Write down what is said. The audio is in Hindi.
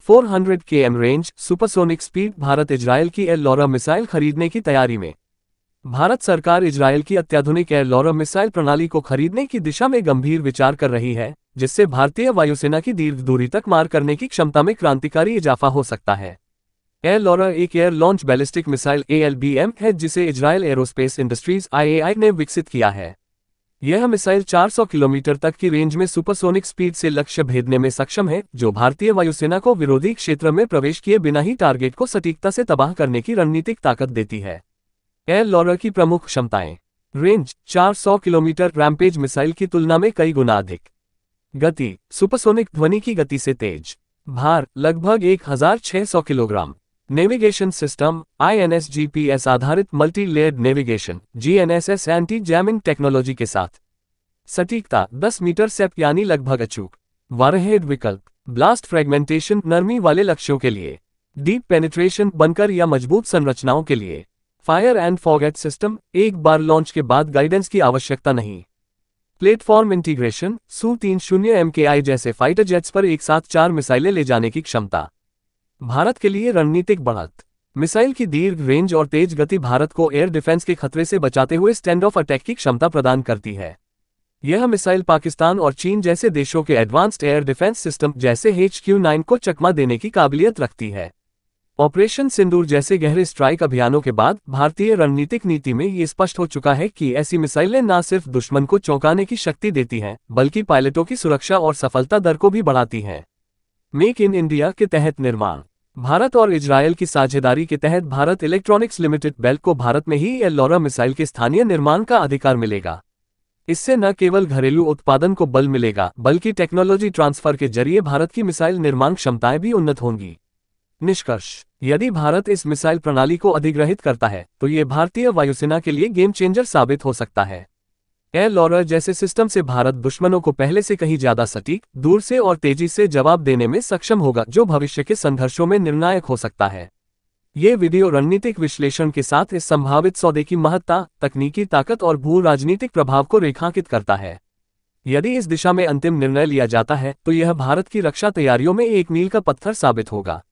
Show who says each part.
Speaker 1: 400 km range, supersonic speed. Bharat Israel की एयर लॉरा मिसाइल खरीदने की तैयारी में। भारत सरकार इजरायल की अत्याधुनिक एयर लॉरा मिसाइल प्रणाली को खरीदने की दिशा में गंभीर विचार कर रही है, जिससे भारतीय वायुसेना की दीर्घ दूरी तक मार करने की क्षमता में क्रांतिकारी इजाफा हो सकता है। एयर लॉरा एक air launch ballistic missile ALBM है, जिसे इजरायल एरोस्पेस इंडस्ट्रीज IAI ने विकसित किया है। यह मिसाइल 400 किलोमीटर तक की रेंज में सुपरसोनिक स्पीड से लक्ष्य भेदने में सक्षम है, जो भारतीय वायुसेना को विरोधी क्षेत्र में प्रवेश किए बिना ही टारगेट को सटीकता से तबाह करने की रणनीतिक ताकत देती है। एयर लॉरा की प्रमुख क्षमताएं। रेंज 400 किलोमीटर, रैम्पेज मिसाइल की तुलना में कई गुना अधिक। गति, सुपरसोनिक ध्वनि की गति से तेज। भार, लगभग 1600 kilogram. Navigation system, INS GPS आधारित multi layered navigation GNSS anti jamming technology के साथ। सटीकता 10 मीटर सेप यानी लगभग अचूक। वारहेड विकल्प, ब्लास्ट फ्रेगमेंटेशन नरमी वाले लक्ष्यों के लिए। डीप पेनिट्रेशन बंकर या मजबूत संरचनाओं के लिए। फायर एंड फॉगेट सिस्टम, एक बार लॉन्च के बाद गाइडेंस की आवश्यकता नहीं। प्लेटफॉर्म इंटीग्रेशन, Su-30 MKI जैसे फाइटर जेट्स पर एक साथ 4 मिसाइलें ले जाने की क्षमता। भारत के लिए रणनीतिक बढ़त। मिसाइल की दीर्घ रेंज और तेज गति भारत को एयर डिफेंस के खतरे से बचाते हुए स्टैंड ऑफ अटैक की क्षमता प्रदान करती है। यह मिसाइल पाकिस्तान और चीन जैसे देशों के एडवांस्ड एयर डिफेंस सिस्टम जैसे HQ-9 को चकमा देने की काबिलियत रखती है। ऑपरेशन सिंदूर जैसे गहरे स्ट्राइक अभियानों के बाद भारतीय रणनीतिक नीति में ये स्पष्ट हो चुका है कि ऐसी मिसाइलें न सिर्फ दुश्मन को चौंकाने की शक्ति देती हैं, बल्कि पायलटों की सुरक्षा और सफलता दर को भी बढ़ाती हैं। मेक इन इंडिया के तहत निर्माण। भारत और इजरायल की साझेदारी के तहत भारत इलेक्ट्रॉनिक्स लिमिटेड बेल को भारत में ही एयर लॉरा मिसाइल के स्थानीय निर्माण का अधिकार मिलेगा। इससे न केवल घरेलू उत्पादन को बल मिलेगा, बल्कि टेक्नोलॉजी ट्रांसफर के जरिए भारत की मिसाइल निर्माण क्षमताएं भी उन्नत होंगी। निष्कर्ष, यदि भारत इस मिसाइल प्रणाली को अधिग्रहित करता है, तो ये भारतीय वायुसेना के लिए गेम चेंजर साबित हो सकता है। एयर लॉरा जैसे सिस्टम से भारत दुश्मनों को पहले से कहीं ज्यादा सटीक, दूर से और तेजी से जवाब देने में सक्षम होगा, जो भविष्य के संघर्षों में निर्णायक हो सकता है। ये वीडियो रणनीतिक विश्लेषण के साथ इस संभावित सौदे की महत्ता, तकनीकी ताकत और भू राजनीतिक प्रभाव को रेखांकित करता है। यदि इस दिशा में अंतिम निर्णय लिया जाता है, तो यह भारत की रक्षा तैयारियों में एक मील का पत्थर साबित होगा।